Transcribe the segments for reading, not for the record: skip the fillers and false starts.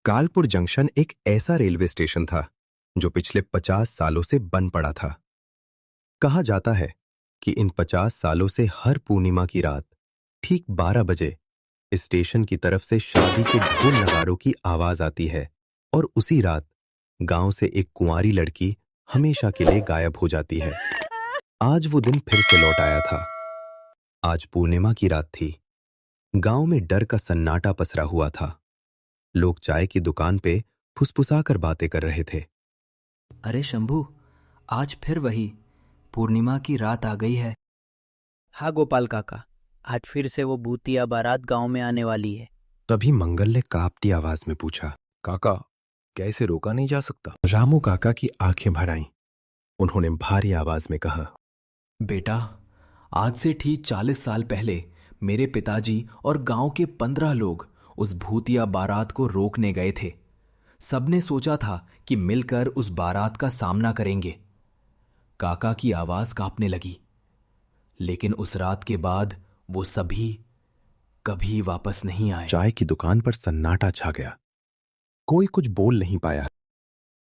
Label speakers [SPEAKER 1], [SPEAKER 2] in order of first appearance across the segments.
[SPEAKER 1] कालपुर junction एक ऐसा railway station था जो पिछले 50 सालों से बंद पड़ा था। कहा जाता है कि इन 50 सालों से हर पूर्णिमा की रात ठीक 12 बजे इस स्टेशन की तरफ से शादी के ढोल नगाड़ों की आवाज आती है और उसी रात गांव से एक कुंवारी लड़की हमेशा के लिए गायब हो जाती है। आज वो दिन फिर से लौट आया था। आज पूर्णिमा की रात थी। गांव में डर का सन्नाटा पसरा हुआ था। लोग चाय की दुकान पे फुसफुसाकर बातें कर रहे थे।
[SPEAKER 2] अरे शंभू, आज फिर वही पूर्णिमा की रात आ गई है।
[SPEAKER 3] हाँ गोपाल काका, आज फिर से वो भूतिया बारात गांव में आने वाली है।
[SPEAKER 1] तभी मंगल ने कांपती आवाज में पूछा,
[SPEAKER 4] काका, क्या इसे रोका नहीं जा सकता?
[SPEAKER 1] रामू काका की आंखें भर आईं। उन्होंने भारी आवाज में कहा,
[SPEAKER 2] बेटा, आज से ठीक 40 साल पहले मेरे पिताजी और गांव के 15 लोग उस भूतिया बारात को रोकने गए थे। सबने सोचा था कि मिलकर उस बारात का सामना करेंगे। काका की आवाज कांपने लगी। लेकिन उस रात के बाद वो सभी कभी वापस नहीं आए।
[SPEAKER 1] चाय की दुकान पर सन्नाटा छा गया। कोई कुछ बोल नहीं पाया।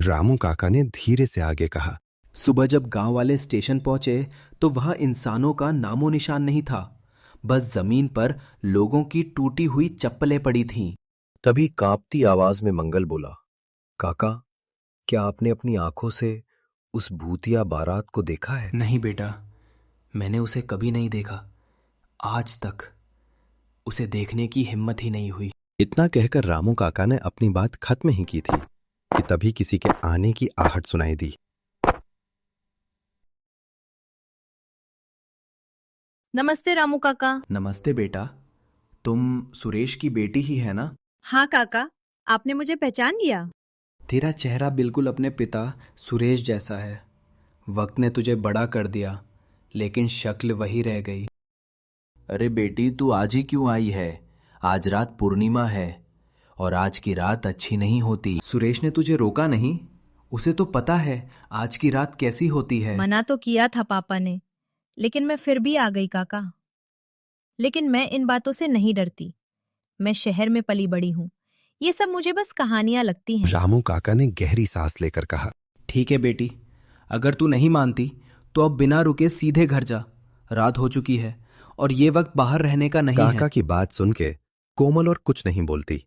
[SPEAKER 1] रामू काका ने धीरे से आगे कहा,
[SPEAKER 2] सुबह जब गांव वाले स्टेशन पहुंचे तो वहां इंसानों का नामो निशान नहीं था। बस जमीन पर लोगों की टूटी हुई चप्पलें पड़ी थीं।
[SPEAKER 4] तभी कांपती आवाज में मंगल बोला, काका, क्या आपने अपनी आंखों से उस भूतिया बारात को देखा है?
[SPEAKER 2] नहीं बेटा, मैंने उसे कभी नहीं देखा। आज तक उसे देखने की हिम्मत ही नहीं हुई।
[SPEAKER 1] इतना कहकर रामू काका ने अपनी बात खत्म ही की थी कि तभी किसी के आने की आहट सुनाई दी।
[SPEAKER 5] नमस्ते रामू काका।
[SPEAKER 2] नमस्ते बेटा, तुम सुरेश की बेटी ही है ना?
[SPEAKER 5] हाँ काका, आपने मुझे पहचान लिया।
[SPEAKER 2] तेरा चेहरा बिल्कुल अपने पिता सुरेश जैसा है। वक्त ने तुझे बड़ा कर दिया, लेकिन शक्ल वही रह गई। अरे बेटी, तू आज ही क्यों आई है? आज रात पूर्णिमा है और आज की रात अच्छी नहीं होती। सुरेश ने तुझे रोका नहीं? उसे तो पता है आज की रात कैसी होती है।
[SPEAKER 5] मना तो किया था पापा ने, लेकिन मैं फिर भी आ गई काका। लेकिन मैं इन बातों से नहीं डरती। मैं शहर में पली बड़ी हूँ। ये सब मुझे बस कहानियां लगती हैं।
[SPEAKER 1] रामू काका ने गहरी सांस लेकर कहा,
[SPEAKER 2] ठीक है बेटी, अगर तू नहीं मानती तो अब बिना रुके सीधे घर जा। रात हो चुकी है और ये वक्त बाहर रहने का नहीं
[SPEAKER 1] काका
[SPEAKER 2] है।
[SPEAKER 1] की बात सुन के कोमल और कुछ नहीं बोलती।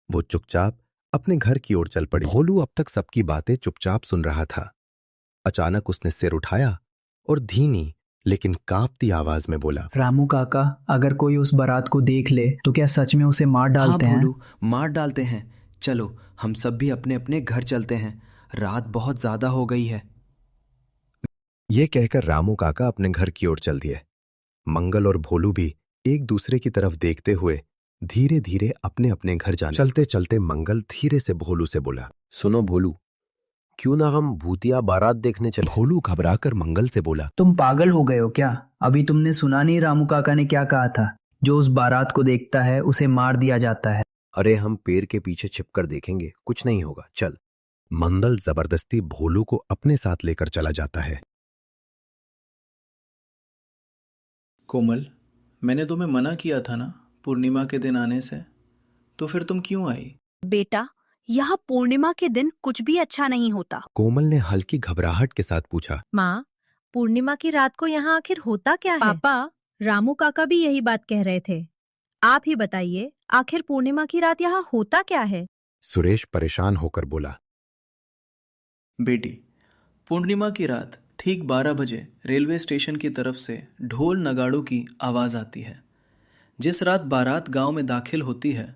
[SPEAKER 1] वो चुपचाप अपने घर की ओर चल पड़ी। भोलू अब तक सबकी बातें चुपचाप सुन रहा था। अचानक उसने सिर उठाया और धीमी लेकिन कांपती आवाज में बोला,
[SPEAKER 3] रामू काका, अगर कोई उस बारात को देख ले तो क्या सच में उसे मार डालते हैं?
[SPEAKER 2] हाँ भोलू, मार डालते हैं। चलो हम सब भी अपने अपने घर चलते हैं। रात बहुत ज्यादा हो गई है।
[SPEAKER 1] ये कहकर रामू काका अपने घर की ओर चल दिए। मंगल और भोलू भी एक दूसरे की तरफ देखते हुए धीरे धीरे अपने अपने घर जाने। चलते चलते मंगल धीरे से भोलू से बोला,
[SPEAKER 4] सुनो भोलू, क्यों ना हम भूतिया बारात देखने चले?
[SPEAKER 1] भोलू घबराकर मंगल से बोला,
[SPEAKER 3] तुम पागल हो गए हो क्या? अभी तुमने सुना नहीं रामू काका ने क्या कहा था? जो उस बारात को देखता है उसे मार दिया जाता है।
[SPEAKER 4] अरे हम पेड़ के पीछे छिपकर देखेंगे, कुछ नहीं होगा, चल।
[SPEAKER 1] मंगल जबरदस्ती भोलू को अपने साथ लेकर चला जाता है।
[SPEAKER 6] कोमल, मैंने तुम्हें मना किया था ना पूर्णिमा के दिन आने से, तो फिर तुम क्यों आई?
[SPEAKER 7] बेटा, यहाँ पूर्णिमा के दिन कुछ भी अच्छा नहीं होता।
[SPEAKER 1] कोमल ने हल्की घबराहट के साथ पूछा,
[SPEAKER 5] माँ, पूर्णिमा की रात को यहाँ आखिर होता क्या है? पापा, रामू काका भी यही बात कह रहे थे। आप ही बताइए, आखिर पूर्णिमा की रात यहाँ होता क्या है?
[SPEAKER 1] सुरेश परेशान होकर बोला,
[SPEAKER 6] बेटी, पूर्णिमा की रात ठीक 12 बजे रेलवे स्टेशन की तरफ से ढोल नगाड़ों की आवाज आती है। जिस रात बारात गांव में दाखिल होती है,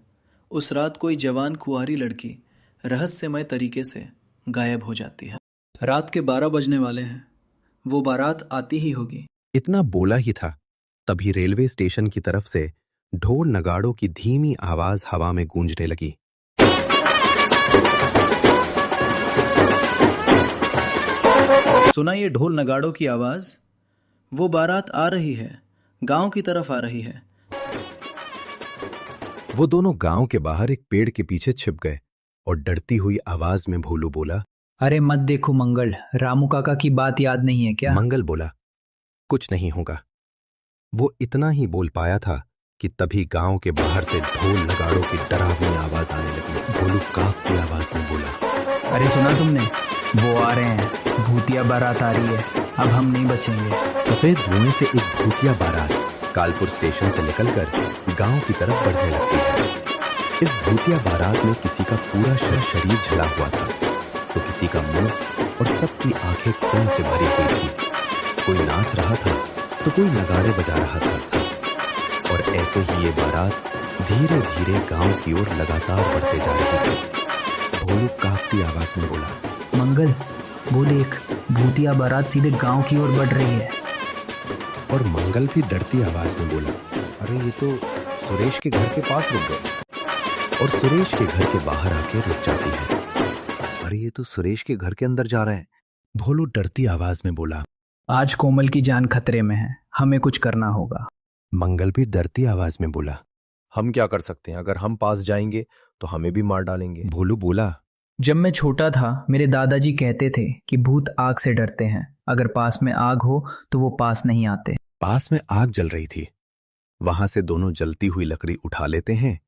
[SPEAKER 6] उस रात कोई जवान कुंवारी लड़की रहस्यमय तरीके से गायब हो जाती है। रात के 12 बजने वाले हैं। वो बारात आती ही होगी।
[SPEAKER 1] इतना बोला ही था, तभी रेलवे स्टेशन की तरफ से ढोल नगाड़ों की धीमी आवाज हवा में गूंजने लगी।
[SPEAKER 6] सुना ये ढोल नगाड़ों की आवाज? वो बारात आ रही है, गांव की तरफ आ रही है।
[SPEAKER 1] वो दोनों गांव के बाहर एक पेड़ के पीछे छिप गए और डरती हुई आवाज में भोलू बोला,
[SPEAKER 3] अरे मत देखो मंगल, रामू काका की बात याद नहीं है क्या?
[SPEAKER 1] मंगल बोला, कुछ नहीं होगा। वो इतना ही बोल पाया था कि तभी गांव के बाहर से ढोल नगाड़ों की डरावनी आवाज आने लगी। भोलू कांपती आवाज में बोला,
[SPEAKER 3] अरे सुना तुमने? वो आ रहे हैं, भूतिया बारात आ रही है, अब हम नहीं बचेंगे।
[SPEAKER 1] सफेद धुएं से एक भूतिया बारात कालपुर स्टेशन से निकलकर गांव की तरफ बढ़ने लगती है। इस भूतिया बारात में किसी का पूरा शरीर जला हुआ था, तो किसी का मुंह और सबकी आंखें खून से भरी हुई थी। कोई नाच रहा था तो कोई नगाड़े बजा रहा था। और ऐसे ही ये बारात धीरे धीरे गांव की ओर लगातार बढ़ते जा रही थी। भोलू कांपती आवाज में बोला,
[SPEAKER 3] मंगल, वो देख, भूतिया बारात सीधे गांव की ओर बढ़ रही है।
[SPEAKER 1] और मंगल भी डरती आवाज में बोला,
[SPEAKER 4] अरे ये तो सुरेश के घर के पास रुक गए।
[SPEAKER 1] और सुरेश के घर के बाहर आके रुक जाती है।
[SPEAKER 4] अरे ये तो सुरेश के घर के अंदर जा रहे हैं।
[SPEAKER 1] भोलू डरती आवाज में बोला,
[SPEAKER 3] आज कोमल की जान खतरे में है, हमें कुछ करना होगा।
[SPEAKER 1] मंगल भी डरती आवाज में बोला,
[SPEAKER 4] हम क्या कर सकते हैं? अगर हम पास जाएंगे तो हमें भी मार डालेंगे।
[SPEAKER 1] भोलू बोला,
[SPEAKER 3] जब मैं छोटा था मेरे दादाजी कहते थे कि भूत आग से डरते हैं, अगर पास में आग हो तो वो पास नहीं आते।
[SPEAKER 1] पास में आग जल रही थी, वहां से दोनों जलती हुई लकड़ी उठा लेते हैं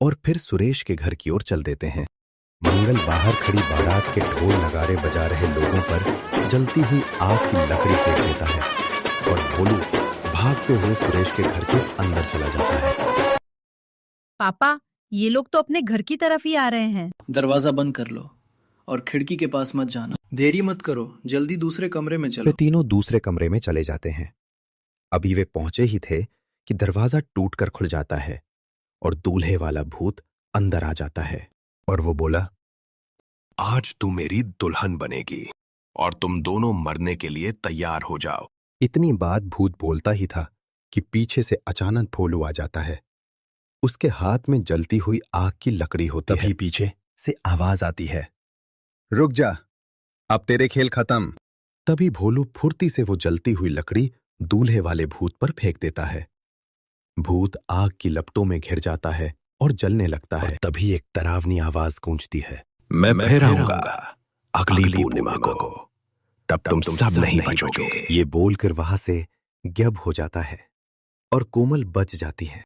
[SPEAKER 1] और फिर सुरेश के घर की ओर चल देते हैं। मंगल बाहर खड़ी बारात के ढोल नगाड़े बजा रहे लोगों पर जलती हुई आग की लकड़ी फेंक देता है और भोलू भागते हुए सुरेश के घर के अंदर चला जाता है।
[SPEAKER 5] पापा, ये लोग तो अपने घर की तरफ ही आ रहे हैं।
[SPEAKER 6] दरवाजा बंद कर लो और खिड़की के पास मत जाना। देरी मत करो, जल्दी दूसरे कमरे में
[SPEAKER 1] वे
[SPEAKER 6] चलो।
[SPEAKER 1] तीनों दूसरे कमरे में चले जाते हैं। अभी वे पहुंचे ही थे कि दरवाजा टूटकर खुल जाता है और दूल्हे वाला भूत अंदर आ जाता है और वो बोला,
[SPEAKER 8] आज तू मेरी दुल्हन बनेगी और तुम दोनों मरने के लिए तैयार हो जाओ।
[SPEAKER 1] इतनी बात भूत बोलता ही था कि पीछे से अचानक भोलू आ जाता है। उसके हाथ में जलती हुई आग की लकड़ी होती है। तभी पीछे से आवाज आती है, रुक जा, अब तेरे खेल खत्म। तभी भोलू फुर्ती से वो जलती हुई लकड़ी दूल्हे वाले भूत पर फेंक देता है। भूत आग की लपटों में घिर जाता है और जलने लगता है। तभी एक डरावनी आवाज गूंजती है,
[SPEAKER 8] मैं फिर आऊंगा अगली पूर्णिमा को, तब तुम सब नहीं बचोगे।
[SPEAKER 1] ये बोलकर वहां से गयब हो जाता है और कोमल बच जाती है।